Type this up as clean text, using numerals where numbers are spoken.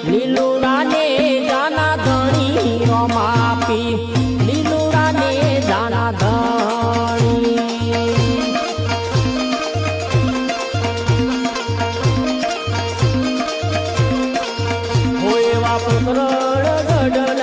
લીલુડાને જાના ધણી રમાપી લીલુડાને જાના ધણી હોય એવા પુત્ર ગઢ